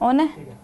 On है?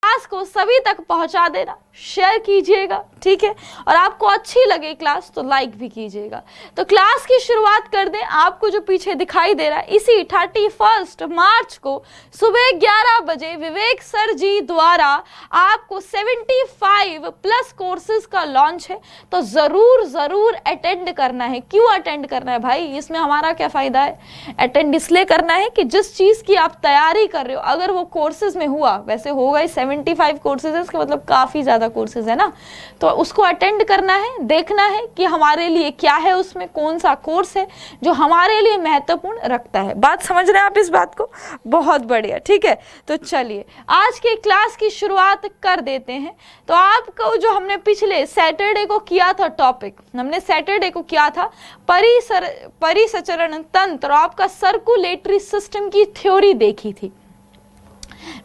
Class को सभी तक पहुंचा देना, शेयर कीजिएगा, ठीक है। और आपको अच्छी लगे क्लास तो लाइक भी कीजिएगा। तो क्लास की शुरुआत कर दें। आपको जो पीछे दिखाई दे रहा है, इसी 31 मार्च को सुबह 11 बजे विवेक सर जी द्वारा आपको 75 प्लस कोर्सेज का लॉन्च है। तो जरूर जरूर अटेंड करना है। क्यों अटेंड करना है भाई, इसमें हमारा क्या फायदा है? अटेंड इसलिए करना है कि जिस चीज की आप तैयारी कर रहे हो, अगर वो कोर्सेज में हुआ, वैसे होगा ही 75 कोर्सेज है, इसका मतलब काफी ज्यादा कोर्सेज है ना, तो उसको अटेंड करना है, देखना है कि हमारे लिए क्या है, उसमें कौन सा कोर्स है जो हमारे लिए महत्वपूर्ण रखता है। बात समझ रहे हैं आप इस बात को? बहुत बढ़िया, ठीक है। तो चलिए आज के क्लास की शुरुआत कर देते हैं। तो आपको जो हमने पिछले सैटरडे को किया था टॉपिक, हमने सैटरडे को किया था परिसंचरण तंत्र, आपका सर्कुलेटरी सिस्टम की थ्योरी देखी थी।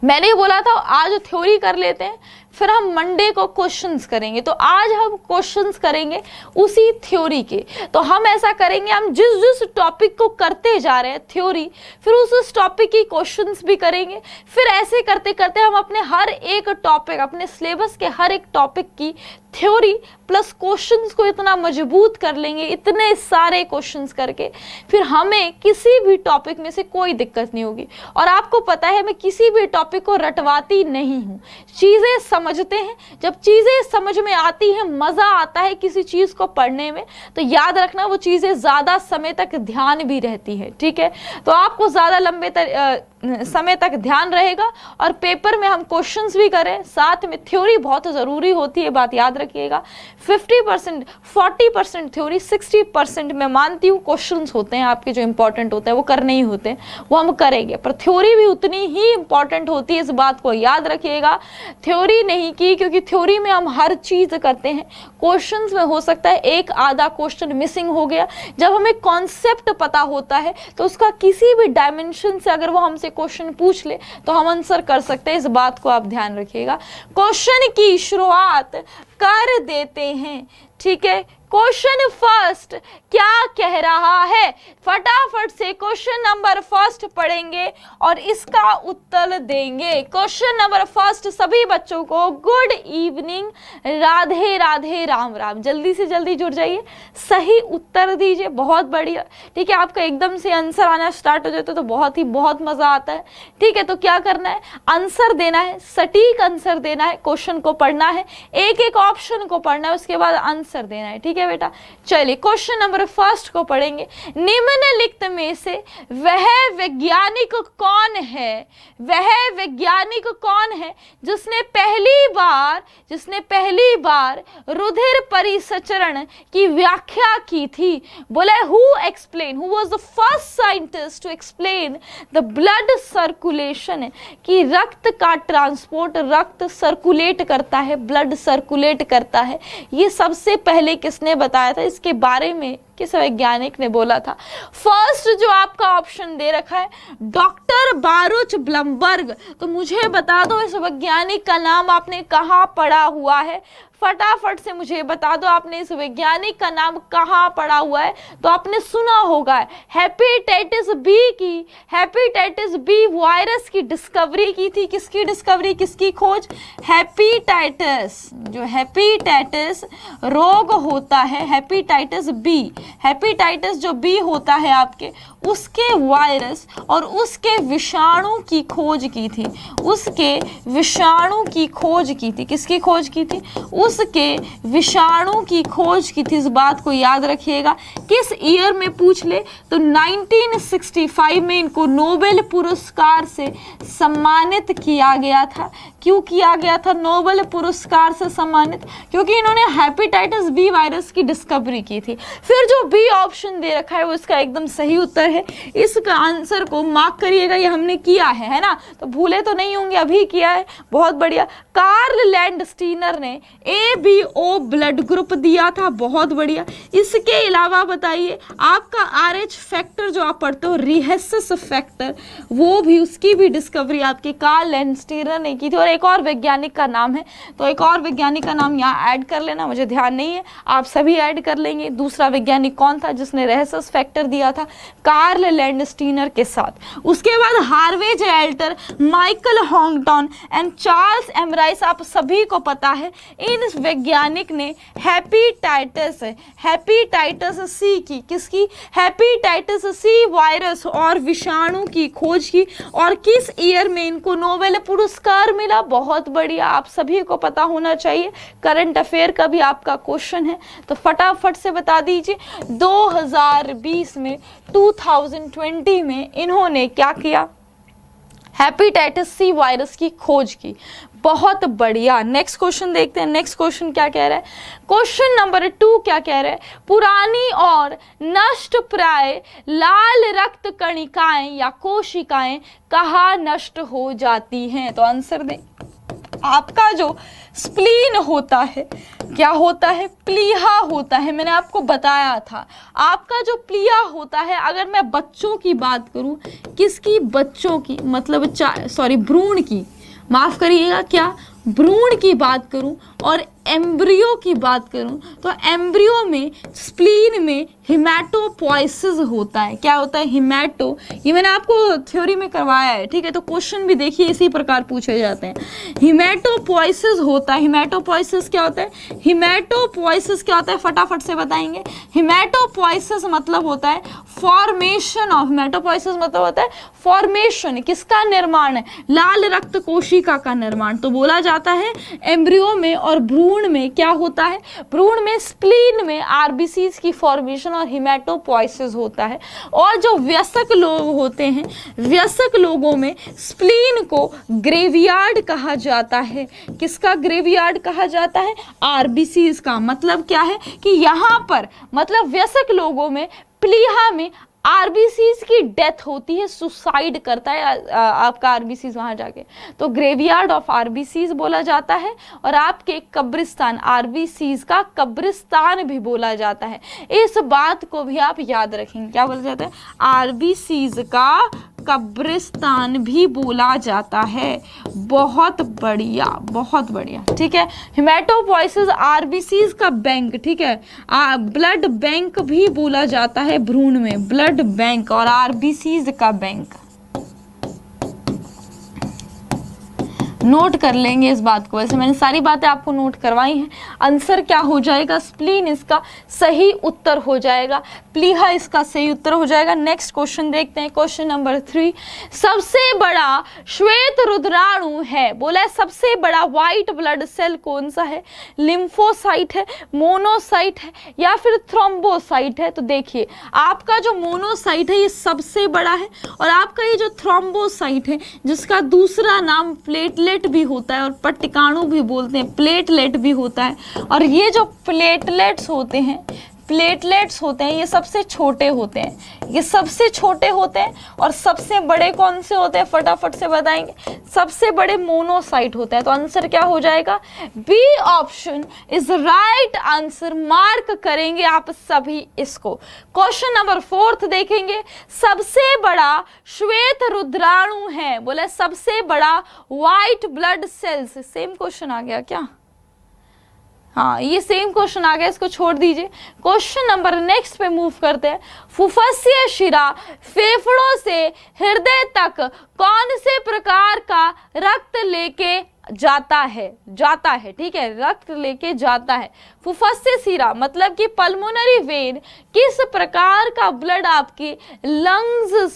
मैंने बोला था आज थ्योरी कर लेते हैं, फिर हम मंडे को क्वेश्चंस करेंगे। तो आज हम क्वेश्चंस करेंगे उसी थ्योरी के। तो हम ऐसा करेंगे, हम जिस जिस टॉपिक को करते जा रहे हैं थ्योरी, फिर उस टॉपिक की क्वेश्चंस भी करेंगे। फिर ऐसे करते करते हम अपने हर एक टॉपिक, अपने सिलेबस के हर एक टॉपिक की थ्योरी प्लस क्वेश्चंस को इतना मजबूत कर लेंगे, इतने सारे क्वेश्चंस करके फिर हमें किसी भी टॉपिक में से कोई दिक्कत नहीं होगी। और आपको पता है मैं किसी भी टॉपिक को रटवाती नहीं हूँ, चीजें समझते हैं। जब चीजें समझ में आती हैं, मजा आता है किसी चीज को पढ़ने में, तो याद रखना वो चीजें ज्यादा समय तक ध्यान भी रहती है, ठीक है। तो आपको ज्यादा लंबे समय तक ध्यान रहेगा। और पेपर में हम क्वेश्चंस भी करें, साथ में थ्योरी बहुत जरूरी होती है, बात याद रखिएगा। 50% 40% थ्योरी, 60% मैं मानती हूँ क्वेश्चंस होते हैं आपके जो इंपॉर्टेंट होते हैं, वो करने ही होते हैं, वो हम करेंगे। पर थ्योरी भी उतनी ही इंपॉर्टेंट होती है, इस बात को याद रखिएगा। थ्योरी नहीं की, क्योंकि थ्योरी में हम हर चीज करते हैं, क्वेश्चंस में हो सकता है एक आधा क्वेश्चन मिसिंग हो गया। जब हमें कॉन्सेप्ट पता होता है तो उसका किसी भी डायमेंशन से अगर वो हमसे क्वेश्चन पूछ ले तो हम आंसर कर सकते हैं, इस बात को आप ध्यान रखिएगा। क्वेश्चन की शुरुआत कर देते हैं, ठीक है। क्वेश्चन फर्स्ट क्या कह रहा है, फटाफट से क्वेश्चन नंबर फर्स्ट पढ़ेंगे और इसका उत्तर देंगे। क्वेश्चन नंबर फर्स्ट, सभी बच्चों को गुड इवनिंग, राधे राधे, राम राम। जल्दी से जल्दी जुड़ जाइए, सही उत्तर दीजिए, बहुत बढ़िया, ठीक है। आपका एकदम से आंसर आना स्टार्ट हो जाता है तो बहुत मजा आता है, ठीक है। तो क्या करना है, आंसर देना है, सटीक आंसर देना है, क्वेश्चन को पढ़ना है, एक एक ऑप्शन को पढ़ना है, उसके बाद आंसर देना है, ठीक है बेटा। चलिए क्वेश्चन नंबर फर्स्ट को पढ़ेंगे। निम्नलिखित में से वह वैज्ञानिक कौन है, वह वैज्ञानिक कौन है जिसने पहली बार रुधिर परिसंचरण की व्याख्या की थी? बोले who was the first scientist to explain the blood circulation, कि रक्त का ट्रांसपोर्ट, रक्त सर्कुलेट करता है, ब्लड सर्कुलेट करता है, ये सबसे पहले किसने बताया था? इसके बारे में किस वैज्ञानिक ने बोला था? फर्स्ट जो आपका ऑप्शन दे रखा है डॉक्टर बारुच ब्लमबर्ग। तो मुझे बता दो इस वैज्ञानिक का नाम आपने कहाँ पढ़ा हुआ है, फटाफट से मुझे बता दो आपने इस वैज्ञानिक का नाम कहाँ पढ़ा हुआ है। तो आपने सुना होगा हेपेटाइटिस बी वायरस की डिस्कवरी की थी। किसकी डिस्कवरी, किसकी खोज? हेपेटाइटिस, जो हेपेटाइटिस रोग होता है, हेपेटाइटिस जो बी होता है आपके, उसके वायरस और उसके विषाणु की खोज की थी, उसके विषाणु की खोज की थी। किसकी खोज की थी? उसके विषाणु की खोज की थी, इस बात को याद रखिएगा। किस ईयर में पूछ ले तो 1965 में इनको नोबेल पुरस्कार से सम्मानित किया गया था। क्यों किया गया था नोबेल पुरस्कार से सम्मानित? क्योंकि इन्होंने हेपेटाइटिस बी वायरस की डिस्कवरी की थी। फिर जो बी ऑप्शन दे रखा है वो इसका एकदम सही उत्तर है, इसका आंसर को मार्क करिएगा, ये हमने किया है ना, तो भूले तो नहीं होंगे, अभी किया है, बहुत बढ़िया। कार्ल लैंडस्टीनर ने ABO ब्लड ग्रुप दिया था, बहुत बढ़िया। इसके अलावा बताइए आपका RH फैक्टर जो आप पढ़ते हो, रिहेसस फैक्टर, वो भी, उसकी भी डिस्कवरी आपके कार्ल लैंडस्टीनर ने की थी। और एक और वैज्ञानिक का नाम है, तो एक और वैज्ञानिक का नाम यहाँ ऐड कर लेना, मुझे ध्यान नहीं है, आप सभी ऐड कर लेंगे। दूसरा वैज्ञानिक कौन था जिसने रिहेसस फैक्टर दिया था? कार्ल लैंडस्टीनर के साथ। उसके बाद Harvey J Alter, Michael Houghton and Charles M Rice, आप सभी को पता है इन वैज्ञानिक ने हेपेटाइटिस सी की, किसकी? हेपेटाइटिस सी वायरस और विषाणु की खोज की। और किस ईयर में इनको नोबेल पुरस्कार मिला? बहुत बढ़िया, आप सभी को पता होना चाहिए, करंट अफेयर का भी आपका क्वेश्चन है, तो फटाफट से बता दीजिए। 2020 में, 2020 में इन्होंने क्या किया? हेपेटाइटिस सी वायरस की खोज की। बहुत बढ़िया। नेक्स्ट क्वेश्चन देखते हैं, नेक्स्ट क्वेश्चन क्या कह रहा है? क्वेश्चन नंबर 2 क्या कह रहा है? पुरानी और नष्ट प्राय लाल रक्त कणिकाएं या कोशिकाएं कहाँ नष्ट हो जाती हैं? तो आंसर दें। आपका जो स्प्लीन होता है, क्या होता है? प्लीहा होता है, मैंने आपको बताया था। आपका जो प्लीहा होता है, अगर मैं बच्चों की बात करूं, किसकी? बच्चों की, मतलब भ्रूण की, माफ करिएगा, क्या? भ्रूण की बात करूं और एम्ब्रियो की बात करूं, तो एम्ब्रियो में, स्प्लीन में हिमेटोपोइसिस होता है। क्या होता है? हिमेटो, ये मैंने आपको थ्योरी में करवाया है, ठीक है, तो क्वेश्चन भी देखिए इसी प्रकार पूछे जाते हैं। हिमेटोपोइसिस होता है। हिमेटोपोइसिस क्या होता है? हिमेटोपोइसिस क्या होता है? फटाफट से बताएंगे। हिमेटोपोइसिस मतलब होता है फॉर्मेशन ऑफ, हिमेटोपोइसिस मतलब होता है फॉर्मेशन, किसका निर्माण है? लाल रक्त कोशिका का निर्माण। तो बोला जाता है एम्ब्रियो में और भ्रूण में क्या होता है? भ्रूण में, स्प्लीन में आरबीसीज की फॉर्मेशन और हिमेटोपोइसिस होता है। और जो वयस्क लोग होते हैं, वयस्क लोगों में स्प्लीन को ग्रेवयार्ड कहा जाता है। किसका ग्रेवयार्ड कहा जाता है? आरबीसीज का। मतलब क्या है कि यहाँ पर, मतलब वयस्क लोगों में, प्लीहा में आरबीसीज की डेथ होती है, सुसाइड करता है आपका आरबीसीज वहां जाके, तो ग्रेवयार्ड ऑफ आरबीसीज बोला जाता है। और आपके कब्रिस्तान, आरबीसीज का कब्रिस्तान भी बोला जाता है। इस बात को भी आप याद रखेंगे, क्या बोला जाता है? आरबीसीज का कब्रिस्तान भी बोला जाता है। बहुत बढ़िया, बहुत बढ़िया, ठीक है। हिमेटोपोइसिस आरबीसीज का बैंक, ठीक है, ब्लड बैंक भी बोला जाता है भ्रूण में, ब्लड बैंक और आरबीसीज का बैंक। नोट कर लेंगे इस बात को, वैसे मैंने सारी बातें आपको नोट करवाई हैं। आंसर क्या हो जाएगा? स्प्लीन इसका सही उत्तर हो जाएगा, प्लीहा इसका सही उत्तर हो जाएगा। नेक्स्ट क्वेश्चन देखते हैं, क्वेश्चन नंबर 3। सबसे बड़ा श्वेत रुद्राणु है, बोला है सबसे बड़ा व्हाइट ब्लड सेल कौन सा है? लिम्फोसाइट है, मोनोसाइट है या फिर थ्रोम्बोसाइट है? तो देखिए आपका जो मोनोसाइट है ये सबसे बड़ा है, और आपका ये जो थ्रोम्बोसाइट है, जिसका दूसरा नाम प्लेटलेट भी होता है और पट्टिकाणु भी बोलते हैं, प्लेटलेट भी होता है। और ये जो प्लेटलेट्स होते हैं, ये सबसे छोटे होते हैं, ये सबसे छोटे होते हैं। और सबसे बड़े कौन से होते हैं? फटाफट से बताएंगे। सबसे बड़े मोनोसाइट होता है। तो आंसर क्या हो जाएगा? B option is right answer. Mark करेंगे आप सभी इसको। क्वेश्चन नंबर 4 देखेंगे। सबसे बड़ा श्वेत रुद्राणु है, बोले सबसे बड़ा white blood cells. Same question आ गया क्या? हाँ, ये सेम क्वेश्चन आ गया, इसको छोड़ दीजिए। क्वेश्चन नंबर नेक्स्ट पे मूव करते हैं। फुफ्फुसीय शिरा फेफड़ों से हृदय तक कौन से प्रकार का रक्त लेके जाता है, ठीक है, रक्त लेके जाता है। फुफ्फुसीय शिरा मतलब कि पल्मोनरी वेन किस प्रकार का ब्लड आपके लंग्स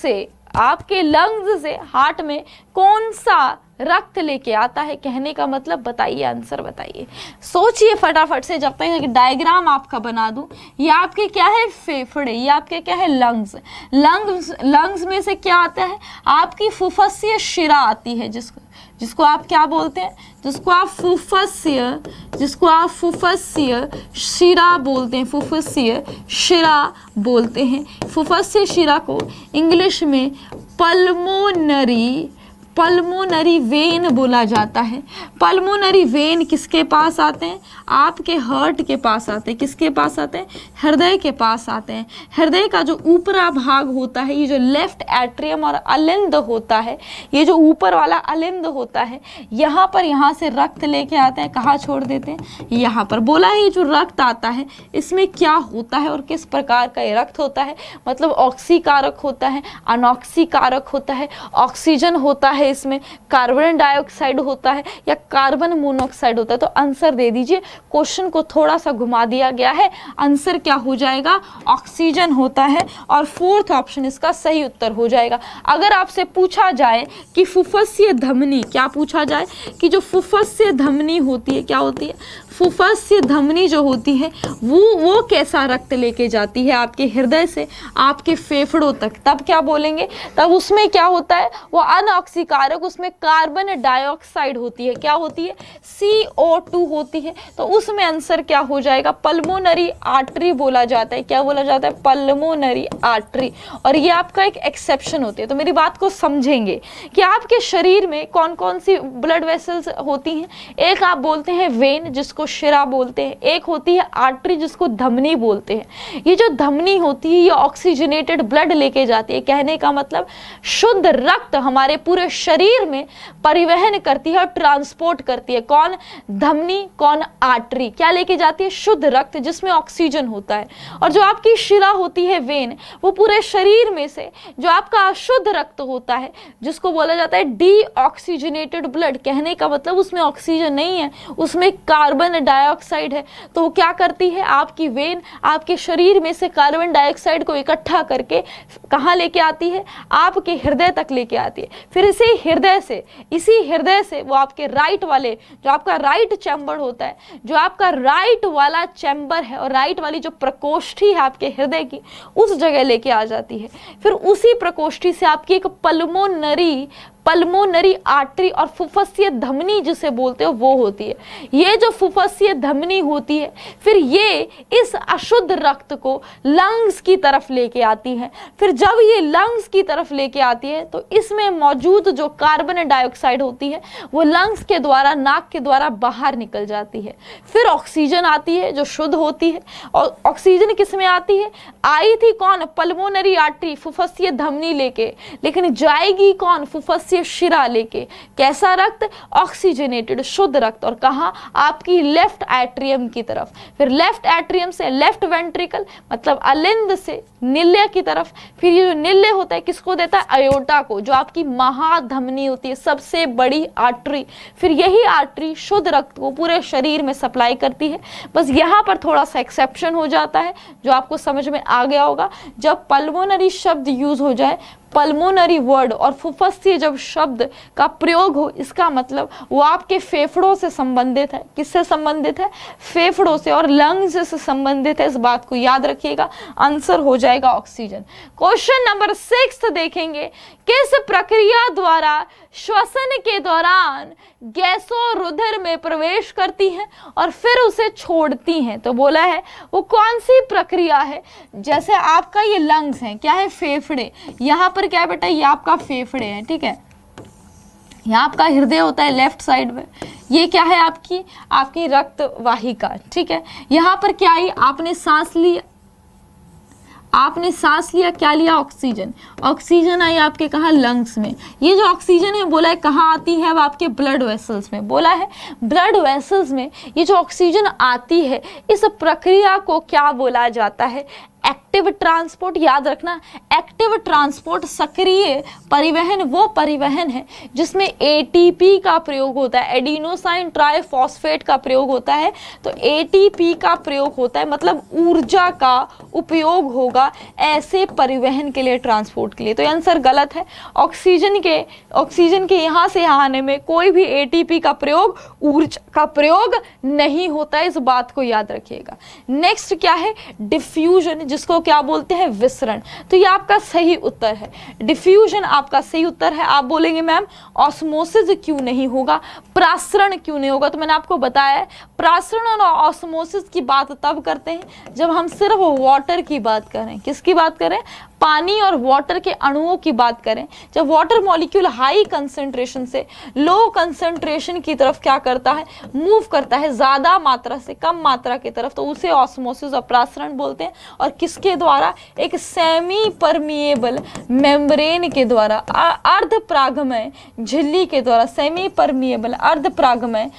से हार्ट में कौन सा रक्त लेके आता है? कहने का मतलब बताइए, आंसर बताइए, सोचिए फटाफट से। जब तक डायग्राम आपका बना दूं, ये आपके क्या है? फेफड़े, ये आपके क्या है? लंग्स में से क्या आता है? आपकी फुफ्फुसीय शिरा आती है, जिसको आप क्या बोलते हैं, जिसको आप फुफ्फुसीय शिरा बोलते हैं, फुफ्फुसीय शिरा बोलते हैं। फुफ्फुसीय शिरा को इंग्लिश में पल्मोनरी वेन बोला जाता है। पल्मोनरी वेन किसके पास आते हैं, आपके हार्ट के पास आते हैं। किसके पास आते हैं, हृदय के पास आते हैं। हृदय का जो ऊपरा भाग होता है, ये जो लेफ्ट एट्रियम और अलिंद होता है, ये जो ऊपर वाला अलिंद होता है, यहाँ से रक्त लेके आते हैं, कहाँ छोड़ देते हैं, यहाँ पर। बोला है ये जो रक्त आता है इसमें क्या होता है और किस प्रकार का ये रक्त होता है, मतलब ऑक्सीकारक होता है, अनऑक्सीकारक होता है, ऑक्सीजन होता है, इसमें कार्बन डाइऑक्साइड होता है या कार्बन मोनोऑक्साइड होता है। तो आंसर दे दीजिए, क्वेश्चन को थोड़ा सा घुमा दिया गया है, आंसर क्या हो जाएगा, ऑक्सीजन होता है और फोर्थ ऑप्शन इसका सही उत्तर हो जाएगा। अगर आपसे पूछा जाए कि फुफ्फुसीय धमनी, क्या पूछा जाए कि जो फुफ्फुसीय धमनी होती है, क्या होती है, फुफ्फुसीय धमनी जो होती है वो कैसा रक्त लेके जाती है आपके हृदय से आपके फेफड़ों तक, तब क्या बोलेंगे, तब उसमें क्या होता है, वो अनऑक्सीकारक, उसमें कार्बन डाइऑक्साइड होती है, क्या होती है, CO2 होती है। तो उसमें आंसर क्या हो जाएगा, पल्मोनरी आर्टरी बोला जाता है। क्या बोला जाता है, पल्मोनरी आर्टरी। और ये आपका एक एक्सेप्शन होती है। तो मेरी बात को समझेंगे कि आपके शरीर में कौन कौन सी ब्लड वेसल्स होती हैं। एक आप बोलते हैं वेन, जिसको शिरा बोलते हैं, एक होती है आर्टरी जिसको धमनी बोलते हैं। ये जो धमनी होती है ये ऑक्सीजनेटेड ब्लड लेके जाती है, कहने का मतलब शुद्ध रक्त हमारे पूरे शरीर में परिवहन करती है और ट्रांसपोर्ट करती है। कौन, धमनी, कौन, आर्टरी, क्या लेके जाती है, शुद्ध रक्त जिसमें ऑक्सीजन होता है। और जो आपकी शिरा होती है वेन, वो पूरे शरीर में से जो आपका अशुद्ध रक्त होता है जिसको बोला जाता है डीऑक्सीजनेटेड ब्लड, कहने का मतलब उसमें ऑक्सीजन नहीं है, उसमें कार्बन डाइऑक्साइड है। तो वो क्या करती है, आपकी वेन आपके शरीर में से कार्बन डाइऑक्साइड को इकट्ठा करके कहाँ लेके आती है, आपके हृदय तक लेके आती है। फिर इसी हृदय से वो आपके राइट वाले, जो आपका राइट चैम्बर होता है, जो आपका राइट वाला चैम्बर है और राइट वाली जो प्रकोष्ठी है आपके हृदय की, उस जगह लेके आ जाती है। फिर उसी प्रकोष्ठी से आपकी एक पल्मोनरी आर्टरी और फुफ्फुसीय धमनी जिसे बोलते हो वो होती है। ये जो फुफ्फुसीय धमनी होती है फिर ये इस अशुद्ध रक्त को लंग्स की तरफ लेके आती है। फिर जब ये लंग्स की तरफ लेके आती है तो इसमें मौजूद जो कार्बन डाइऑक्साइड होती है वो लंग्स के द्वारा, नाक के द्वारा बाहर निकल जाती है। फिर ऑक्सीजन आती है जो शुद्ध होती है। और ऑक्सीजन किस में आती है, आई थी कौन, पल्मोनरी आर्टरी, फुफ्फुसीय धमनी लेके, लेकिन जाएगी कौन, फुफ्फुसीय शिरा लेके। कैसा रक्त, ऑक्सीजनेटेड शुद्ध रक्त। और कहां, आपकी लेफ्ट एट्रियम की तरफ। फिर लेफ्ट एट्रियम से लेफ्ट वेंट्रिकल मतलब अलिंद से निल्य की तरफ। फिर ये जो निल्य होता है किसको देता है, अयोटा को, जो आपकी महाधमनी होती है, सबसे बड़ी आर्टरी। फिर यही आर्टरी शुद्ध रक्त को पूरे शरीर में सप्लाई करती है। बस यहाँ पर थोड़ा सा एक्सेप्शन हो जाता है जो आपको समझ में आ गया होगा। जब पल्मोनरी शब्द यूज हो जाए, पल्मोनरी वर्ड और फुफ्फुसीय जब शब्द का प्रयोग हो, इसका मतलब वो आपके फेफड़ों से संबंधित है। किससे संबंधित है, फेफड़ों से और लंग्स से संबंधित है। इस बात को याद रखिएगा, आंसर हो जाएगा ऑक्सीजन। क्वेश्चन नंबर 6 देखेंगे, किस प्रक्रिया द्वारा श्वसन के दौरान गैसों रुधिर में प्रवेश करती हैं और फिर उसे छोड़ती हैं। तो बोला है वो कौन सी प्रक्रिया है। जैसे आपका ये लंग्स है, क्या है, फेफड़े, यहाँ पर क्या है बेटा, ये आपका फेफड़े हैं, ठीक है, यहाँ आपका हृदय होता है लेफ्ट साइड में, ये क्या है, आपकी रक्त वाहिका, ठीक है। यहाँ पर क्या है, आपने सांस लिया, क्या लिया, ऑक्सीजन आई आपके कहाँ, लंग्स में। ये जो ऑक्सीजन है बोला है कहाँ आती है, अब आपके ब्लड वेसल्स में। बोला है ब्लड वेसल्स में ये जो ऑक्सीजन आती है, इस प्रक्रिया को क्या बोला जाता है, एक्टिव ट्रांसपोर्ट। याद रखना, एक्टिव ट्रांसपोर्ट, सक्रिय परिवहन, वो परिवहन है जिसमें एटीपी का प्रयोग होता है, एडिनोसाइन ट्राइफॉस्फेट का प्रयोग होता है। तो एटीपी का प्रयोग होता है, मतलब ऊर्जा का उपयोग होगा ऐसे परिवहन के लिए, ट्रांसपोर्ट के लिए। तो आंसर गलत है। ऑक्सीजन के यहाँ से यहाँ आने में कोई भी एटीपी का प्रयोग, ऊर्जा का प्रयोग नहीं होता है, इस बात को याद रखिएगा। नेक्स्ट क्या है, डिफ्यूजन, जिसको क्या बोलते हैं, विसरण। तो ये आपका सही उत्तर है, डिफ्यूजन आपका सही उत्तर है। आप बोलेंगे मैम ऑस्मोसिस क्यों नहीं होगा, प्रासरण क्यों नहीं होगा, तो मैंने आपको बताया है प्रासरण और ऑस्मोसिस की बात तब करते हैं जब हम सिर्फ वाटर की बात करें। किसकी बात करें, पानी और वाटर के अणुओं की बात करें। जब वाटर मॉलिक्यूल हाई कंसंट्रेशन से लो कंसंट्रेशन की तरफ क्या करता है, मूव करता है, ज्यादा मात्रा से कम मात्रा की तरफ, तो उसे ऑस्मोसिस और प्रासरण बोलते हैं। और किसके द्वारा, एक सेमी परमिएबल मेम्ब्रेन के द्वारा, अर्धपरागमय झिल्ली के द्वारा, सेमी परमिएबल अर्धपरागमय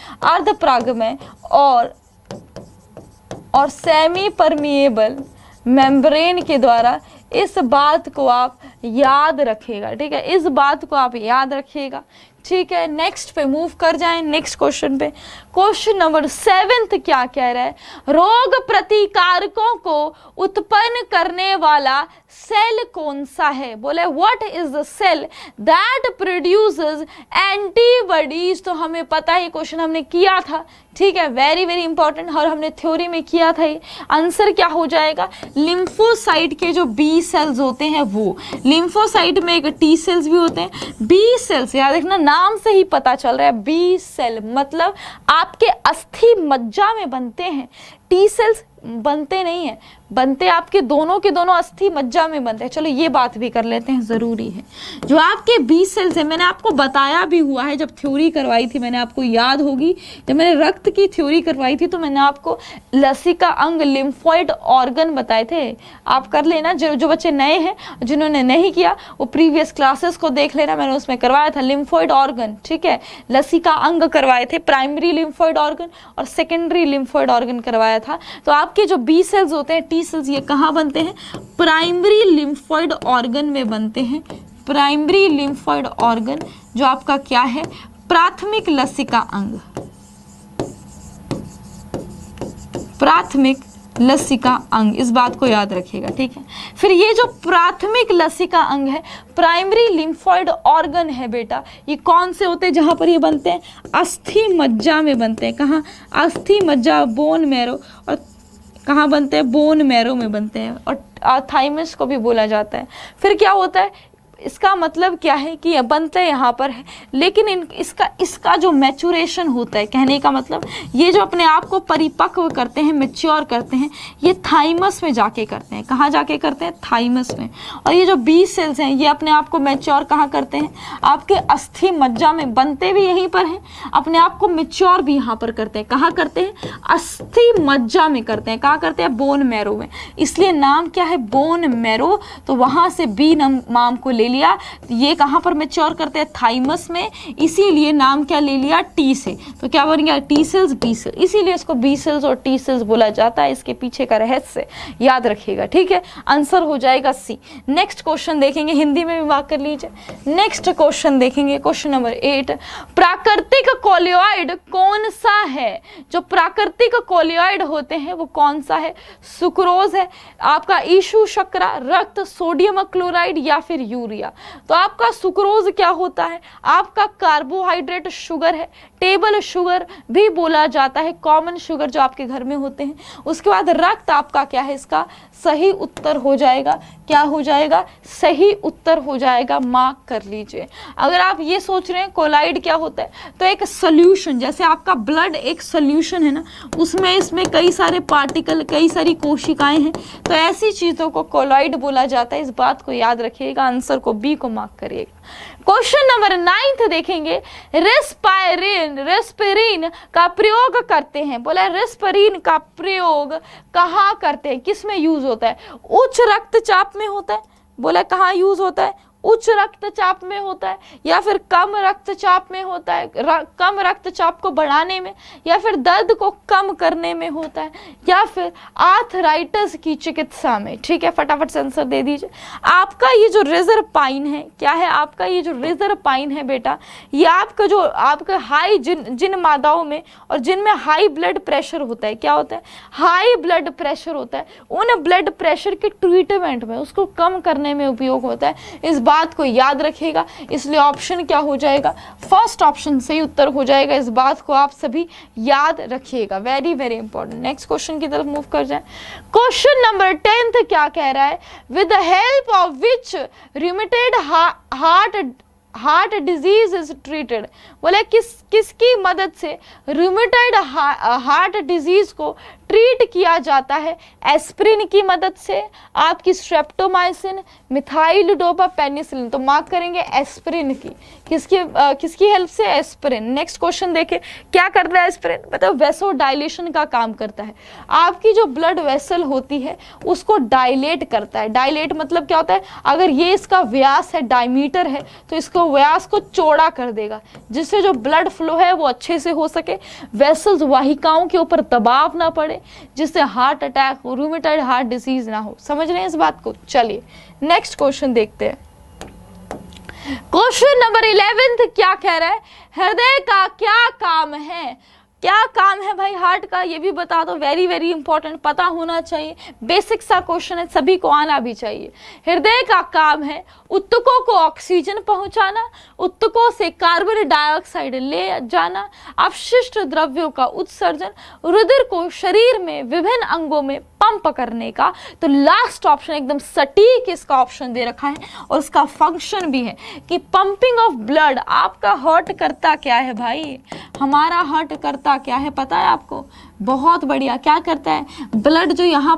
और सेमी परमिएबल मेम्ब्रेन के द्वारा। इस बात को आप याद रखिएगा, ठीक है, इस बात को आप याद रखिएगा, ठीक है। नेक्स्ट पे मूव कर जाएं, नेक्स्ट क्वेश्चन पे। क्वेश्चन नंबर 7 क्या कह रहा है, रोग प्रतिकारकों को उत्पन्न करने वाला सेल कौन सा है। बोले what is the cell that produces antibodies. तो हमें पता है, क्वेश्चन हमने किया था, ठीक है, वेरी वेरी इंपॉर्टेंट, और हमने थ्योरी में किया था। ये आंसर क्या हो जाएगा, लिम्फोसाइट के जो बी सेल्स होते हैं वो, लिम्फोसाइट में एक टी सेल्स भी होते हैं, बी सेल्स, याद रखना नाम से ही पता चल रहा है, बी सेल मतलब आपके अस्थि मज्जा में बनते हैं। टी सेल्स बनते नहीं है, बनते आपके दोनों के दोनों अस्थि मज्जा में बनते हैं। चलो ये बात भी कर लेते हैं, जरूरी है। जो आपके बी सेल्स है, मैंने आपको बताया भी हुआ है, जब थ्योरी करवाई थी मैंने, आपको याद होगी, जब मैंने रक्त की थ्योरी करवाई थी तो मैंने आपको लसिका अंग, लिम्फोइड ऑर्गन बताए थे। आप कर लेना, जो बच्चे नए हैं, जिन्होंने नहीं किया वो प्रीवियस क्लासेस को देख लेना, मैंने उसमें करवाया था लिम्फोइड ऑर्गन, ठीक है, लसिका अंग करवाए थे, प्राइमरी लिम्फोइड ऑर्गन और सेकेंडरी लिम्फोइड ऑर्गन करवाया था। तो आपके जो बी सेल्स होते हैं, टी सेल्स, ये कहाँ बनते हैं, प्राइमरी लिम्फोइड ऑर्गन में बनते हैं। प्राइमरी लिम्फोइड ऑर्गन जो आपका क्या है, प्राथमिक लसिका अंग, प्राथमिक लसिका अंग, इस बात को याद रखिएगा, ठीक है। फिर ये जो प्राथमिक लसिका अंग है, प्राइमरी लिम्फोइड ऑर्गन है बेटा, ये कौन से होते हैं, जहां पर ये बनते हैं, अस्थि मज्जा में बनते हैं। कहाँ, अस्थि मज्जा, बोन मैरो, और कहाँ बनते हैं, बोन मैरो में बनते हैं, और थाइमस को भी बोला जाता है। फिर क्या होता है, इसका मतलब क्या है कि ये बनते यहाँ पर है, लेकिन इसका जो मैचुरेशन होता है, कहने का मतलब ये जो अपने आप को परिपक्व करते हैं, मैच्योर करते हैं, ये थाइमस में जाके करते हैं। कहाँ जाके करते हैं, थाइमस में। और ये जो बी सेल्स हैं, ये अपने आप को मैच्योर कहाँ करते हैं, आपके अस्थि मज्जा में, बनते भी यहीं पर हैं, अपने आप को मैच्योर भी यहाँ पर करते हैं। कहाँ करते हैं, अस्थि मज्जा में करते हैं। कहाँ करते हैं, बोन मैरो में, इसलिए नाम क्या है, बोन मैरो। तो वहाँ से बी नाम को ले लिया, ये कहां पर मैच्योर करते हैं, थाइमस में, इसीलिए नाम क्या ले लिया, टी से। तो क्या बन गया, टी सेल्स, बी सेल्स, इसीलिए इसको बी सेल्स और टी सेल्स बोला जाता है। इसके पीछे का रहस्य याद रखिएगा, ठीक है। आंसर हो जाएगा सी। नेक्स्ट क्वेश्चन देखेंगे, हिंदी में भी बात कर लीजिए। नेक्स्ट क्वेश्चन देखेंगे, क्वेश्चन नंबर 8, प्राकृतिक कोलियॉइड कौन सा है। जो प्राकृतिक कोलियॉइड होते हैं वो कौन सा है, सुक्रोज है, आपका ईशु शर्करा, रक्त, सोडियम क्लोराइड या फिर यूरिया। तो आपका सुक्रोज क्या होता है, आपका कार्बोहाइड्रेट शुगर है, टेबल शुगर भी बोला जाता है, कॉमन शुगर जो आपके घर में होते हैं। उसके बाद रक्त आपका क्या है, इसका सही उत्तर हो जाएगा, क्या हो जाएगा, सही उत्तर हो जाएगा, मार्क कर लीजिए। अगर आप ये सोच रहे हैं कोलाइड क्या होता है, तो एक सोल्यूशन, जैसे आपका ब्लड एक सोल्यूशन है ना, उसमें इसमें कई सारे पार्टिकल, कई सारी कोशिकाएं हैं, तो ऐसी चीजों को कोलाइड बोला जाता है। इस बात को याद रखिएगा, आंसर को बी को मार्क करिएगा। क्वेश्चन नंबर 9 देखेंगे, रेस्पिरिन का प्रयोग करते हैं। बोला रेस्पिरिन का प्रयोग कहाँ करते हैं, किस में यूज होता है, उच्च रक्तचाप में होता है। बोला कहाँ यूज होता है, उच्च रक्तचाप में होता है, या फिर कम रक्तचाप में होता है, कम रक्तचाप को बढ़ाने में, या फिर दर्द को कम करने में होता है, या फिर आर्थराइटिस की चिकित्सा में। ठीक है, फटाफट से आंसर दे दीजिए। आपका ये जो रिजरपाइन है, क्या है आपका ये जो रिजरपाइन है बेटा, ये आपका जो आपका हाई जिन मादाओं में और जिनमें हाई ब्लड प्रेशर होता है, क्या होता है, हाई ब्लड प्रेशर होता है, उन ब्लड प्रेशर के ट्रीटमेंट में, उसको कम करने में उपयोग होता है। इस बात को याद रखिएगा, इसलिए ऑप्शन क्या हो जाएगा, फर्स्ट ऑप्शन सही उत्तर हो जाएगा। इस बात को आप सभी याद रखिएगा, very very important. Next question की तरफ मूव कर जाए। क्वेश्चन नंबर 10 क्या कह रहा है, with the help of which rheumatoid heart disease is treated. बोले किसकी मदद से रूमेटॉइड हार्ट डिजीज को ट्रीट किया जाता है, एस्प्रिन की मदद से, आपकी स्ट्रेप्टोमाइसिन, मिथाइल पेनिसिलिन। तो मार्क करेंगे एस्प्रिन की, किसकी हेल्प से, एस्प्रिन। नेक्स्ट क्वेश्चन देखें, क्या करता है एस्प्रिन, मतलब वेसो डायलेशन का काम करता है। आपकी जो ब्लड वेसल होती है उसको डायलेट करता है। डायलेट मतलब क्या होता है, अगर ये इसका व्यास है, डायमीटर है, तो इसको व्यास को चौड़ा कर देगा, जिससे जो ब्लड फ्लो है वो अच्छे से हो सके, वेसल्स वाहिकाओं के ऊपर दबाव ना पड़े, जिससे heart attack, rheumatoid heart disease ना हो। समझ रहे हैं इस बात को। चलिए नेक्स्ट क्वेश्चन देखते हैं। क्वेश्चन नंबर 11 क्या कह रहा है, हृदय का क्या काम है। क्या काम है भाई हार्ट का, ये भी बता दो, वेरी वेरी इंपॉर्टेंट, पता होना चाहिए, बेसिक सा क्वेश्चन है, सभी को आना भी चाहिए। हृदय का काम है उत्तकों को ऑक्सीजन पहुंचाना, उत्तकों से कार्बन डाइऑक्साइड ले जाना, अपशिष्ट द्रव्यों का उत्सर्जन, रुधिर को शरीर में विभिन्न अंगों में पंप करने का। तो लास्ट ऑप्शन एकदम सटीक इसका ऑप्शन दे रखा है, और उसका फंक्शन भी है कि पंपिंग ऑफ ब्लड। आपका हार्ट करता क्या है भाई, हमारा हार्ट करता क्या है पता है आपको, बहुत बढ़िया। क्या करता है, ब्लड जो यहाँ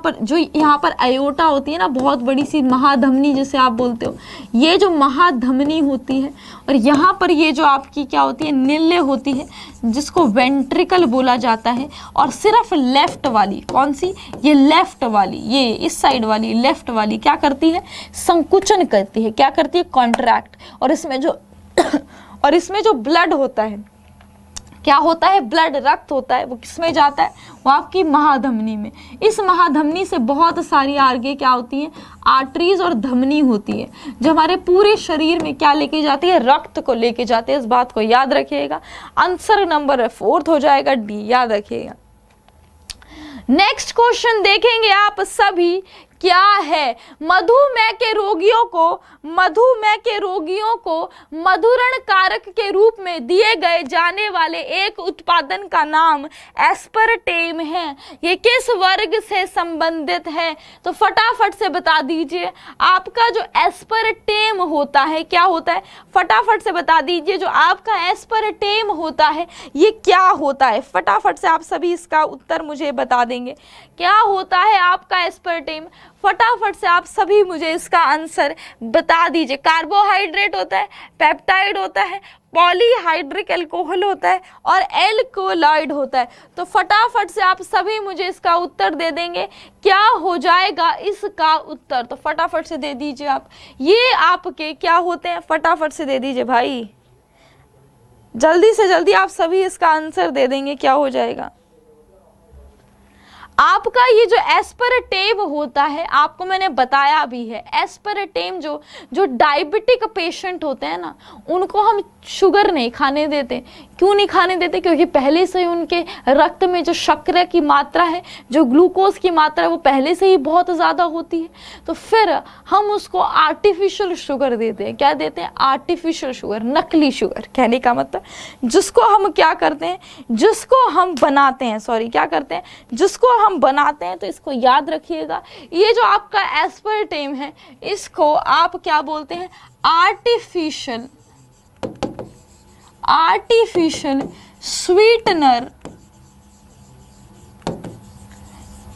पर आयोटा होती है ना, बहुत बड़ी सी महाधमनी जिसे आप बोलते हो, ये जो महाधमनी होती है, और यहाँ पर ये जो आपकी क्या होती है, निल्ले होती है, जिसको वेंट्रिकल बोला जाता है। और सिर्फ लेफ्ट वाली, कौन सी, ये लेफ्ट वाली, ये इस साइड वाली लेफ्ट वाली क्या करती है, संकुचन करती है। क्या करती है, कॉन्ट्रैक्ट। और इसमें जो ब्लड होता है, क्या होता है, ब्लड रक्त होता है, वो किसमें जाता है, वो आपकी महाधमनी में। इस महाधमनी से बहुत सारी आगे क्या होती है, आर्टरीज और धमनी होती है, जो हमारे पूरे शरीर में क्या लेके जाती है, रक्त को लेके जाते हैं। इस बात को याद रखिएगा। आंसर नंबर 4 हो जाएगा डी, याद रखिएगा। नेक्स्ट क्वेश्चन देखेंगे आप सभी, क्या है, मधुमेह के रोगियों को मधुरण कारक के रूप में दिए गए जाने वाले एक उत्पादन का नाम एस्परटेम है। ये किस वर्ग से संबंधित है, तो फटाफट से बता दीजिए। आपका जो एस्परटेम होता है, क्या होता है, फटाफट से बता दीजिए। जो आपका एस्परटेम होता है ये क्या होता है, फटाफट से आप सभी इसका उत्तर मुझे बता देंगे। क्या होता है आपका एस्परटेम, फटाफट से आप सभी मुझे इसका आंसर बता दीजिए। कार्बोहाइड्रेट होता है, पेप्टाइड होता है, पॉलीहाइड्रिक अल्कोहल होता है, और एल्कोलॉइड होता है। तो फटाफट से आप सभी मुझे इसका उत्तर दे देंगे, क्या हो जाएगा इसका उत्तर। तो फटाफट से दे दीजिए आप, ये आपके क्या होते हैं, फटाफट से दे दीजिए भाई, जल्दी से जल्दी आप सभी इसका आंसर दे देंगे, क्या हो जाएगा आपका। ये जो एस्परटेम होता है, आपको मैंने बताया भी है, एस्परटेम जो डायबिटिक पेशेंट होते हैं ना, उनको हम शुगर नहीं खाने देते। क्यों नहीं खाने देते, क्योंकि पहले से ही उनके रक्त में जो शर्करा की मात्रा है, जो ग्लूकोज की मात्रा है, वो पहले से ही बहुत ज़्यादा होती है। तो फिर हम उसको आर्टिफिशियल शुगर देते हैं। क्या देते हैं, आर्टिफिशियल शुगर, नकली शुगर। कहने का मतलब जिसको हम क्या करते हैं, जिसको हम बनाते हैं, सॉरी क्या करते हैं, जिसको हम बनाते हैं। तो इसको याद रखिएगा, ये जो आपका एस्परटेम है, इसको आप क्या बोलते हैं, आर्टिफिशियल स्वीटनर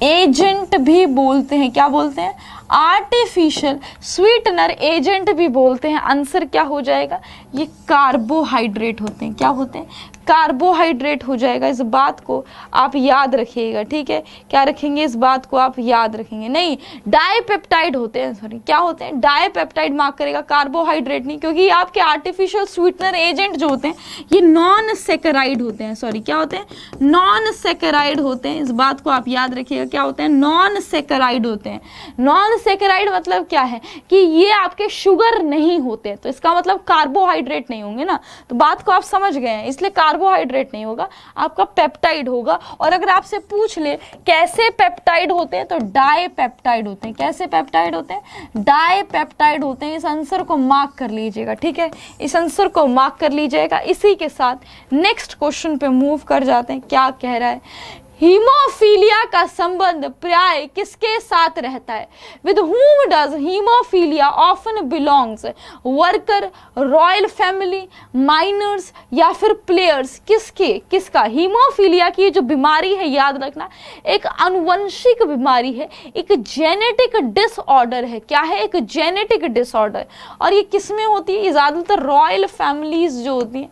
एजेंट भी बोलते हैं। क्या बोलते हैं, आर्टिफिशियल स्वीटनर एजेंट भी बोलते हैं। आंसर क्या हो जाएगा, ये कार्बोहाइड्रेट होते हैं। क्या होते हैं, कार्बोहाइड्रेट हो जाएगा। इस बात को आप याद रखिएगा, ठीक है। क्या रखेंगे, इस बात को आप याद रखेंगे। नहीं, डाइपेप्टाइड होते हैं, सॉरी क्या होते हैं, डाइपेप्टाइड मार्क करेगा, कार्बोहाइड्रेट नहीं, क्योंकि ये आपके आर्टिफिशियल स्वीटनर एजेंट जो होते हैं ये नॉन सेकेराइड होते हैं। सॉरी क्या होते हैं, नॉन सेकेराइड होते हैं। इस बात को आप याद रखिएगा, क्या होते हैं, नॉन सेकेराइड होते हैं। नॉन मोनोसेकेराइड मतलब क्या है कि ये आपके शुगर नहीं होते, तो इसका मतलब कार्बोहाइड्रेट नहीं होंगे ना, तो बात को आप समझ गए हैं, इसलिए कार्बोहाइड्रेट नहीं होगा, आपका पेप्टाइड होगा। और अगर आपसे पूछ ले कैसे पेप्टाइड होते हैं, तो डाइपेप्टाइड होते हैं। कैसे पेप्टाइड होते हैं? डाइपेप्टाइड होते हैं। इस आंसर को मार्क कर लीजिएगा, ठीक है, इस आंसर को मार्क कर लीजिएगा। इसी के साथ नेक्स्ट क्वेश्चन पे मूव कर जाते हैं। क्या कह रहा है? हीमोफीलिया का संबंध प्राय किसके साथ रहता है? With whom does haemophilia often belongs? Worker, royal family, miners या फिर प्लेयर्स? किसका? हीमोफीलिया की जो बीमारी है, याद रखना, एक अनुवंशिक बीमारी है, एक जेनेटिक डिसऑर्डर है। क्या है? एक जेनेटिक डिसऑर्डर। और ये किसमें होती है? ये ज्यादातर रॉयल फैमिलीज जो होती हैं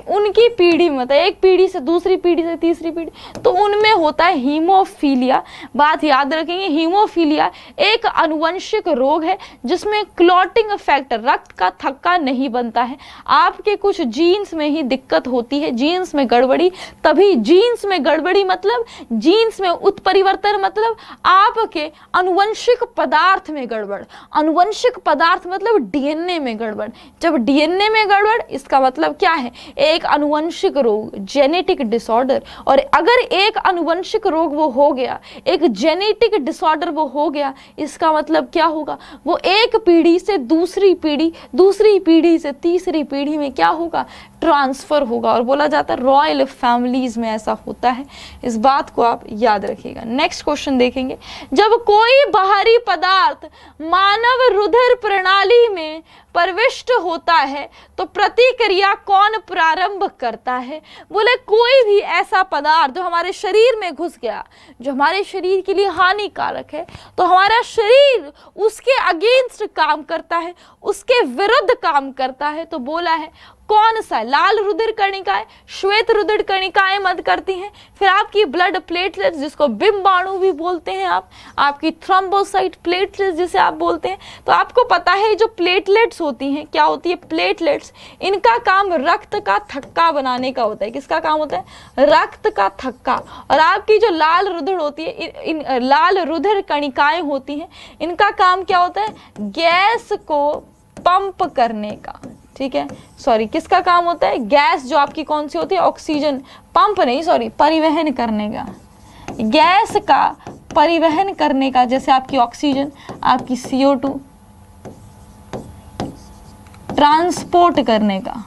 उनकी पीढ़ी में, मतलब एक पीढ़ी से दूसरी पीढ़ी से तीसरी पीढ़ी, तो उनमें होता है हीमोफीलिया। बात याद रखेंगे, हीमोफीलिया एक अनुवंशिक रोग है जिसमें क्लॉटिंग फैक्टर, रक्त का थक्का नहीं बनता है। आपके कुछ जीन्स में ही दिक्कत होती है, जीन्स में गड़बड़ी। तभी जीन्स में गड़बड़ी मतलब जीन्स में उत्परिवर्तन, मतलब आपके अनुवंशिक पदार्थ में गड़बड़। अनुवंशिक पदार्थ मतलब डीएनए में गड़बड़। जब डीएनए में गड़बड़, इसका मतलब क्या है? एक अनुवंशिक रोग, जेनेटिक डिसऑर्डर। और अगर एक अनुवंशिक रोग वो हो गया, एक जेनेटिक डिसऑर्डर वो हो गया, इसका मतलब क्या होगा? वो एक पीढ़ी से दूसरी पीढ़ी, दूसरी पीढ़ी से तीसरी पीढ़ी में क्या होगा? ट्रांसफर होगा। और बोला जाता है रॉयल फैमिलीज में ऐसा होता है। इस बात को आप याद रखिएगा। नेक्स्ट क्वेश्चन देखेंगे। जब कोई बाहरी पदार्थ मानव रुधिर प्रणाली में प्रविष्ट होता है तो प्रतिक्रिया कौन प्रारंभ करता है? बोले कोई भी ऐसा पदार्थ जो हमारे शरीर में घुस गया, जो हमारे शरीर के लिए हानिकारक है, तो हमारा शरीर उसके अगेंस्ट काम करता है, उसके विरुद्ध काम करता है। तो बोला है कौन सा? लाल रुधिर कणिकाएं, श्वेत रुधिर कणिकाएं मदद करती हैं। फिर आपकी ब्लड प्लेटलेट्स, जिसको बिम्बाणु भी बोलते हैं आप, आपकी थ्रोम्बोसाइट प्लेटलेट्स जिसे आप बोलते हैं। तो आपको पता है जो प्लेटलेट्स होती हैं, क्या होती है प्लेटलेट्स? इनका काम रक्त का थक्का बनाने का होता है। किसका काम होता है? रक्त का थक्का। और आपकी जो लाल रुधिर होती है, लाल रुधिर कणिकाएं होती हैं, इनका काम क्या होता है? गैस को पंप करने का। ठीक है, सॉरी, किसका काम होता है? गैस जो आपकी कौन सी होती है? ऑक्सीजन, पंप नहीं, सॉरी, परिवहन करने का, गैस का परिवहन करने का। जैसे आपकी ऑक्सीजन, आपकी CO2 ट्रांसपोर्ट करने का,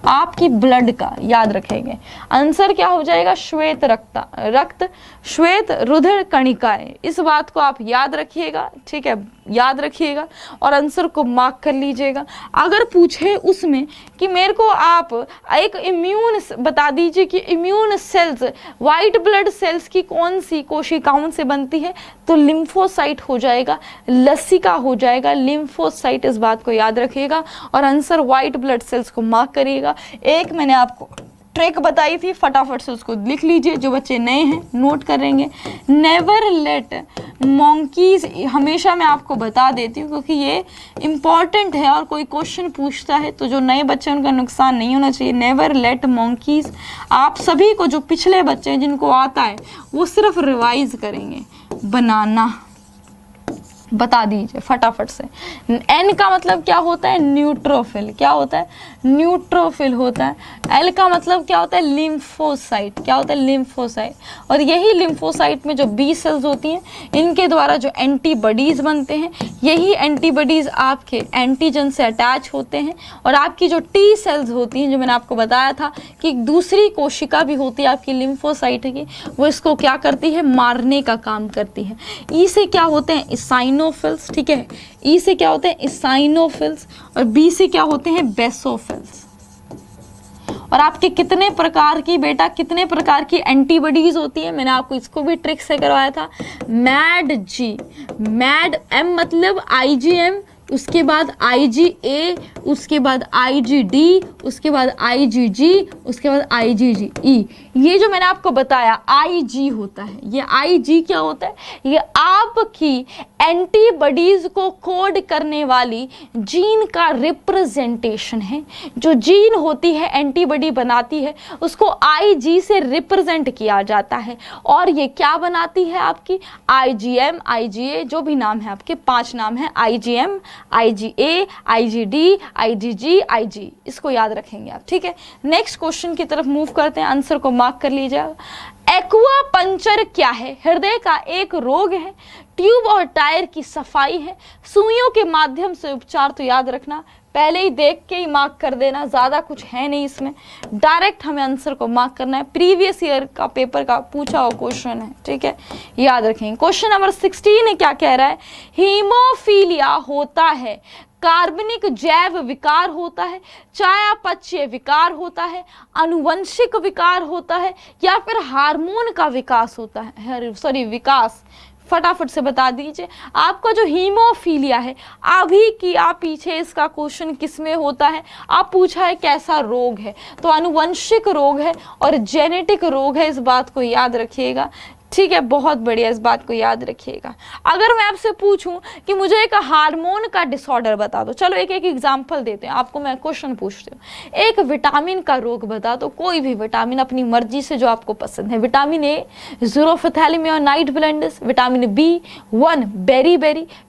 आपकी ब्लड का। याद रखेंगे आंसर क्या हो जाएगा? श्वेत रक्त, श्वेत रुधिर कणिकाएं। इस बात को आप याद रखिएगा, ठीक है, याद रखिएगा और आंसर को मार्क कर लीजिएगा। अगर पूछे उसमें कि मेरे को आप एक इम्यून बता दीजिए कि immune cells white blood cells की कौन सी कोशिकाओं से बनती है, तो लिम्फोसाइट हो जाएगा, लसिका हो जाएगा, लिम्फोसाइट। इस बात को याद रखिएगा और आंसर वाइट ब्लड सेल्स को मार्क करिएगा। एक मैंने आपको ट्रिक बताई थी, फटाफट से उसको लिख लीजिए। जो बच्चे नए हैं नोट करेंगे, नेवर लेट मंकीज, हमेशा मैं आपको बता देती हूँ क्योंकि ये इम्पॉर्टेंट है और कोई क्वेश्चन पूछता है तो जो नए बच्चे उनका नुकसान नहीं होना चाहिए। नेवर लेट मंकीज, आप सभी को जो पिछले बच्चे हैं जिनको आता है वो सिर्फ रिवाइज करेंगे। बनाना बता दीजिए फटाफट से। एन का मतलब क्या होता है? न्यूट्रोफिल। क्या होता है? न्यूट्रोफिल होता है। एल का मतलब क्या होता है? लिम्फोसाइट। क्या होता है? लिम्फोसाइट। और यही लिम्फोसाइट में जो बी सेल्स होती हैं, इनके द्वारा जो एंटीबॉडीज बनते हैं, यही एंटीबॉडीज आपके एंटीजन से अटैच होते हैं। और आपकी जो टी सेल्स होती हैं, जो मैंने आपको बताया था कि एक दूसरी कोशिका भी होती है आपकी लिम्फोसाइट की, वो इसको क्या करती है? मारने का काम करती है। ई से क्या होते हैं? इसाइनोफिल्स। ठीक है, ई से क्या होते हैं? इसाइनोफिल्स। और बी से क्या होते हैं? बेसोफिल्स। और आपके कितने प्रकार की बेटा, कितने प्रकार की एंटीबॉडीज होती है? मैंने आपको इसको भी ट्रिक से करवाया था। मैड जी, मैड, एम मतलब IgM, उसके बाद IgA, उसके बाद IgD, उसके बाद IgG, उसके बाद IgE। ये जो मैंने आपको बताया IG होता है, ये IG क्या होता है? ये आपकी एंटीबॉडीज को कोड करने वाली जीन का रिप्रेजेंटेशन है। जो जीन होती है एंटीबॉडी बनाती है, उसको IG से रिप्रेजेंट किया जाता है। और ये क्या बनाती है आपकी? IgM, IgA, जो भी नाम है आपके, 5 नाम है, IgM, IgA, IgD, IgG, IG। इसको याद रखेंगे आप, ठीक है। नेक्स्ट क्वेश्चन की तरफ मूव करते हैं, आंसर को मार्क कर लीजिएगा। एक्वा पंचर क्या है? हृदय का एक रोग है, ट्यूब और टायर की सफाई है, सुइयों के माध्यम से उपचार। तो याद रखना, पहले ही देख के ही मार्क कर देना, ज़्यादा कुछ है नहीं इसमें, डायरेक्ट हमें आंसर को मार्क करना है। प्रीवियस ईयर का पेपर का पूछा हुआ क्वेश्चन है, ठीक है, याद रखेंगे। क्वेश्चन नंबर 16 क्या कह रहा है? हीमोफीलिया होता है, कार्बनिक जैव विकार होता है, चयापचय विकार होता है, अनुवंशिक विकार होता है, या फिर हार्मोन का विकास होता है, विकास। फटाफट से बता दीजिए। आपका जो हीमोफीलिया है, अभी की आप पीछे इसका क्वेश्चन किस में होता है? आप पूछा है कैसा रोग है, तो अनुवंशिक रोग है और जेनेटिक रोग है, इस बात को याद रखिएगा, ठीक है। बहुत बढ़िया, इस बात को याद रखिएगा। अगर मैं आपसे पूछूं कि मुझे एक हार्मोन का डिसऑर्डर बता दो, चलो एक एक एग्जांपल देते हैं आपको, मैं क्वेश्चन पूछती हूँ। एक विटामिन का रोग बता दो, कोई भी विटामिन अपनी मर्जी से जो आपको पसंद है। Vitamin A xerophthalmia night blindness, vitamin B1 बेरी,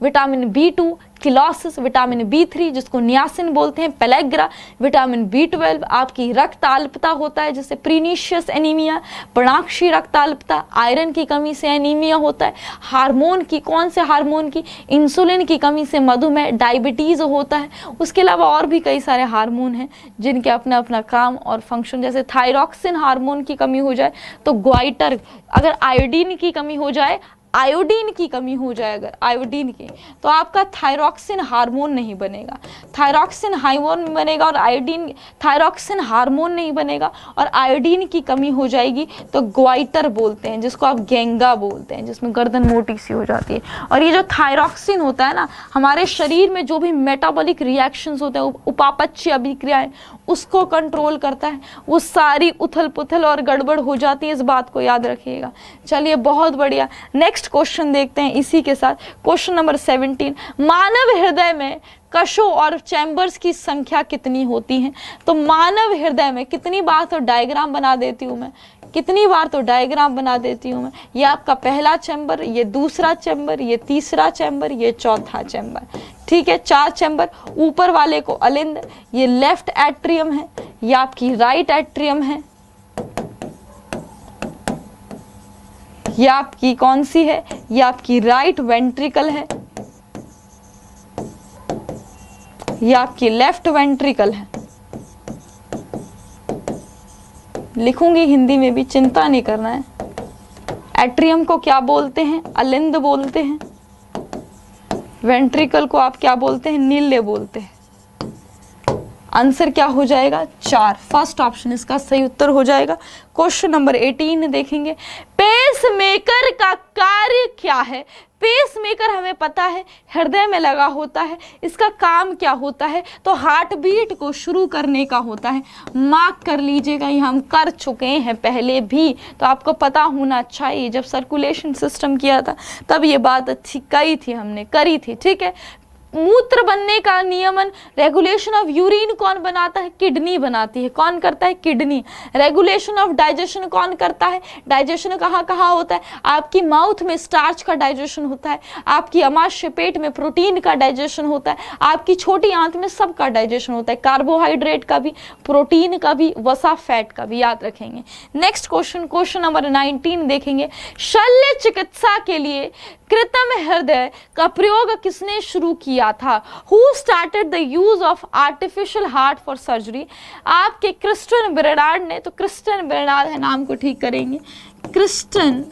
vitamin B2 cheilosis, vitamin B3 जिसको नियासिन बोलते हैं पेलेग्रा, विटामिन B12 आपकी रक्ताल्पता होता है जिससे प्रीनिशियस एनीमिया, पर्णाक्षी रक्ताल्पता, आयरन की कमी से एनीमिया होता है। हार्मोन की, कौन से हार्मोन की? इंसुलिन की कमी से मधुमेह, डायबिटीज़ होता है। उसके अलावा और भी कई सारे हार्मोन हैं जिनके अपना अपना काम और फंक्शन, जैसे थायरॉक्सिन हार्मोन की कमी हो जाए तो ग्वाइटर, अगर आयोडीन की कमी हो जाए, आयोडीन की कमी हो जाए अगर आयोडीन की, तो आपका थायरॉक्सिन हार्मोन नहीं बनेगा, थायरॉक्सिन हार्मोन बनेगा और आयोडीन, थायरॉक्सिन हार्मोन नहीं बनेगा और आयोडीन की कमी हो जाएगी तो ग्वाइटर बोलते हैं, जिसको आप गेंगा बोलते हैं, जिसमें गर्दन मोटी सी हो जाती है। और ये जो थायरॉक्सिन होता है ना, हमारे शरीर में जो भी मेटाबॉलिक रिएक्शंस होते हैं, उपापचय अभिक्रियाएं, उसको कंट्रोल करता है। वो सारी उथल पुथल और गड़बड़ हो जाती है, इस बात को याद रखिएगा। चलिए बहुत बढ़िया, नेक्स्ट क्वेश्चन देखते हैं इसी के साथ। क्वेश्चन नंबर 17, मानव हृदय में कशों और चैम्बर्स की संख्या कितनी होती है? तो मानव हृदय में कितनी बार तो डायग्राम बना देती हूँ मैं, कितनी बार तो डायग्राम बना देती हूँ मैं। ये आपका पहला चैम्बर, ये दूसरा चैम्बर, ये तीसरा चैम्बर, ये चौथा चैम्बर, ठीक है, 4 चैम्बर। ऊपर वाले को अलिंद, ये लेफ्ट एट्रियम है, ये आपकी राइट एट्रियम है, ये आपकी कौन सी है? ये आपकी राइट वेंट्रिकल है, ये आपकी लेफ्ट वेंट्रिकल है। लिखूंगी हिंदी में भी, चिंता नहीं करना है। एट्रियम को क्या बोलते हैं? अलिंद बोलते हैं। वेंट्रिकल को आप क्या बोलते हैं? नीले बोलते हैं। आंसर क्या हो जाएगा? 4। फर्स्ट ऑप्शन इसका सही उत्तर हो जाएगा। क्वेश्चन नंबर 18 देखेंगे, पेसमेकर का कार्य क्या है? पेसमेकर हमें पता है हृदय में लगा होता है, इसका काम क्या होता है? तो हार्ट बीट को शुरू करने का होता है। मार्क कर लीजिएगा, ये हम कर चुके हैं पहले भी, तो आपको पता होना चाहिए। जब सर्कुलेशन सिस्टम किया था तब ये बात अच्छी हमने करी थी, ठीक है। मूत्र बनने का नियमन, रेगुलेशन ऑफ यूरिन कौन बनाता है? किडनी बनाती है। कौन करता है? किडनी। रेगुलेशन ऑफ डाइजेशन कौन करता है? डाइजेशन कहाँ कहाँ होता है? आपकी माउथ में स्टार्च का डाइजेशन होता है, आपकी अमाशय पेट में प्रोटीन का डाइजेशन होता है, आपकी छोटी आंत में सबका डाइजेशन होता है, कार्बोहाइड्रेट का भी, प्रोटीन का भी, वसा फैट का भी, याद रखेंगे। नेक्स्ट क्वेश्चन, क्वेश्चन नंबर 19 देखेंगे, शल्य चिकित्सा के लिए कृत्रिम हृदय का प्रयोग किसने शुरू किया था? Who started the use of artificial heart for surgery? आपके क्रिस्टियन बेर्नार्ड ने, तो क्रिस्टियन बेर्नार्ड है, नाम को ठीक करेंगे, क्रिस्टियन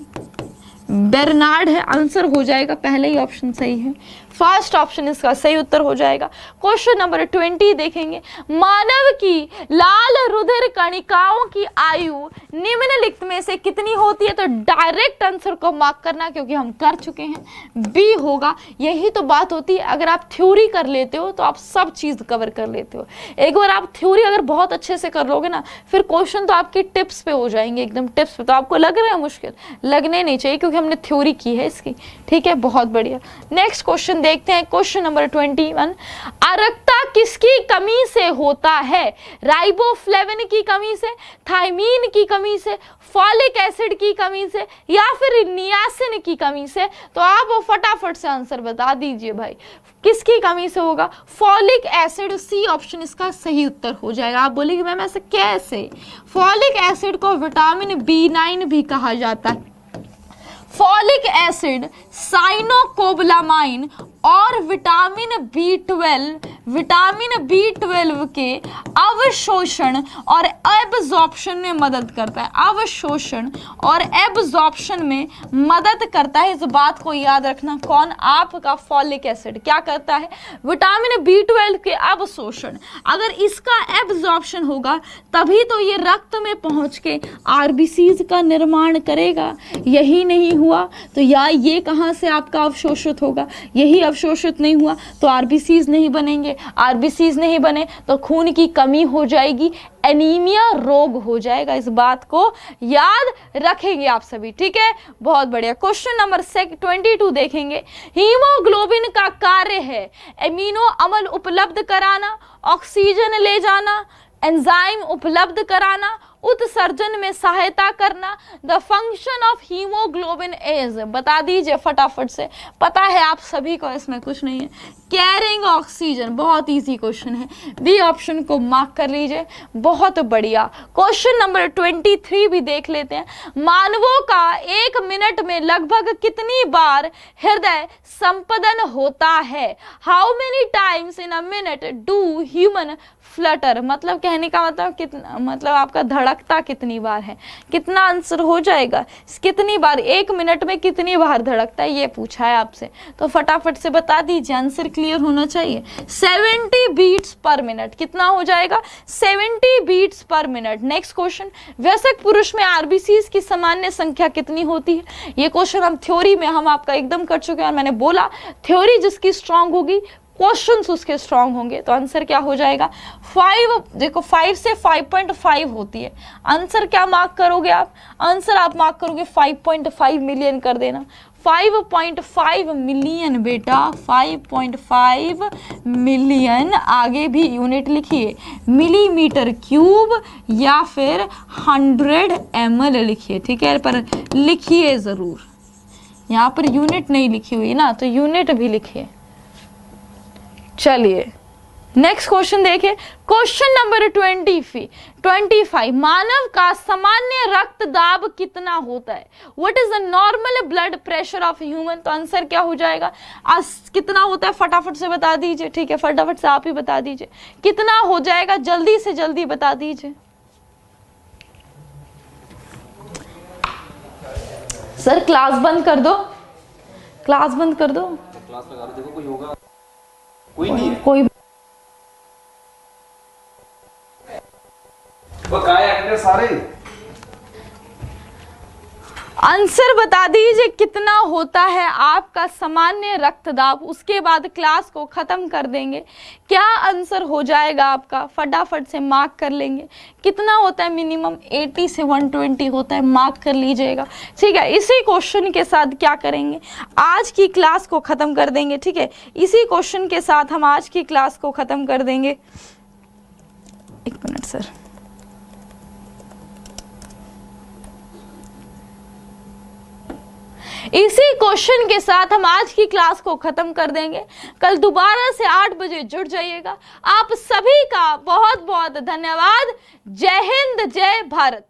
बेरनार्ड है, आंसर हो जाएगा पहले ही ऑप्शन सही है, फर्स्ट ऑप्शन इसका सही उत्तर हो जाएगा। क्वेश्चन नंबर 20 देखेंगे, मानव की लाल रुधिर कणिकाओं की आयु निम्नलिखित में से कितनी होती है? तो डायरेक्ट आंसर को मार्क करना क्योंकि हम कर चुके हैं, बी होगा। यही तो बात होती है, अगर आप थ्योरी कर लेते हो तो आप सब चीज कवर कर लेते हो। एक बार आप थ्योरी अगर बहुत अच्छे से कर लोगे ना, फिर क्वेश्चन तो आपके टिप्स पे हो जाएंगे, एकदम टिप्स पे। तो आपको लग रहा है मुश्किल, लगने नहीं चाहिए क्योंकि हमने थ्योरी की है इसकी, ठीक है, बहुत बढ़िया। नेक्स्ट क्वेश्चन देखते हैं, क्वेश्चन नंबर 21, अरक्ता किसकी कमी से होता है? राइबोफ्लेविन की कमी से, थायमीन की कमी से, फॉलिक एसिड की कमी से, या फिर नियासिन की कमी से? तो आप फटाफट से आंसर बता दीजिए भाई, किसकी कमी से होगा? फॉलिक एसिड, सी ऑप्शन इसका सही उत्तर हो जाएगा। आप बोलेंगे मैम ऐसे कैसे? फॉलिक एसिड को विटामिन B9 भी कहा जाता है। फॉलिक एसिड, साइनोकोबालामाइन और विटामिन B12 के अवशोषण और एब्जॉर्प्शन में मदद करता है। अवशोषण और एब्जॉर्प्शन में मदद करता है, इस बात को याद रखना। कौन? आपका फॉलिक एसिड क्या करता है? विटामिन B12 के अवशोषण। अगर इसका एब्जॉर्प्शन होगा तभी तो ये रक्त में पहुंच के आरबीसीज का निर्माण करेगा। यही नहीं हुआ तो ये कहां से आपका अवशोषित होगा? यही अवशोषित नहीं हुआ तो आरबीसीज नहीं बनेंगे, आरबीसीज नहीं बने तो खून की कमी हो जाएगी, एनीमिया रोग हो जाएगा। इस बात को याद रखेंगे आप सभी, ठीक है, बहुत बढ़िया। क्वेश्चन नंबर 22 देखेंगे, हीमोग्लोबिन का कार्य है एमिनो अम्ल उपलब्ध कराना, ऑक्सीजन ले जाना, एंजाइम उपलब्ध कराना, उत्सर्जन में सहायता करना। The function of haemoglobin is, बता दीजिए फटाफट से, पता है आप सभी को, इसमें कुछ नहीं है। कैरिंग ऑक्सीजन, बहुत इजी क्वेश्चन है, बी ऑप्शन को मार्क कर लीजिए, बहुत बढ़िया। क्वेश्चन नंबर 23 भी देख लेते हैं, मानवों का 1 मिनट में लगभग कितनी बार हृदय संपदन होता है? How many times in a minute do human Flutter? मतलब कहने का मतलब कितना, मतलब आपका धड़कता कितनी बार है, कितना आंसर हो जाएगा, कितनी बार 1 मिनट में कितनी बार धड़कता है, ये पूछा है आपसे, तो फटाफट से बता दीजिए, आंसर क्लियर होना चाहिए। 70 बीट्स पर मिनट, कितना हो जाएगा? 70 बीट्स पर मिनट। नेक्स्ट क्वेश्चन, वयस्क पुरुष में आरबीसीज की सामान्य संख्या कितनी होती है? ये क्वेश्चन हम थ्योरी में हम आपका एकदम कर चुके हैं, और मैंने बोला थ्योरी जिसकी स्ट्रांग होगी क्वेश्चंस उसके स्ट्रांग होंगे। तो आंसर क्या हो जाएगा? 5, देखो 5 से 5.5 होती है। आंसर क्या मार्क करोगे आप? आंसर आप मार्क करोगे 5.5 मिलियन कर देना, 5.5 मिलियन बेटा, 5.5 मिलियन। आगे भी यूनिट लिखिए, मिलीमीटर क्यूब या फिर 100 ml लिखिए, ठीक है, पर लिखिए जरूर। यहाँ पर यूनिट नहीं लिखी हुई ना, तो यूनिट भी लिखिए। चलिए नेक्स्ट क्वेश्चन देखिए, क्वेश्चन नंबर 25, मानव का सामान्य रक्त दाब कितना होता है? What is the normal blood pressure of human? तो आंसर क्या हो जाएगा? कितना होता है फटाफट से बता दीजिए, ठीक है, फटाफट से आप ही बता दीजिए कितना हो जाएगा, जल्दी से जल्दी बता दीजिए। सर क्लास बंद कर दो, क्लास बंद कर दो, क्लास लगा दो, देखो कोई होगा, कोई नहीं है, कोई वो काय एक्टर सारे। आंसर बता दीजिए कितना होता है आपका सामान्य रक्तदाब, उसके बाद क्लास को खत्म कर देंगे। क्या आंसर हो जाएगा आपका? फटाफट से मार्क कर लेंगे। कितना होता है? मिनिमम 80 से 120 होता है, मार्क कर लीजिएगा, ठीक है। इसी क्वेश्चन के साथ क्या करेंगे, आज की क्लास को खत्म कर देंगे, ठीक है। इसी क्वेश्चन के साथ हम आज की क्लास को खत्म कर देंगे। एक मिनट सर, इसी क्वेश्चन के साथ हम आज की क्लास को खत्म कर देंगे। कल दोबारा से 8 बजे जुड़ जाइएगा। आप सभी का बहुत बहुत धन्यवाद। जय हिंद, जय भारत।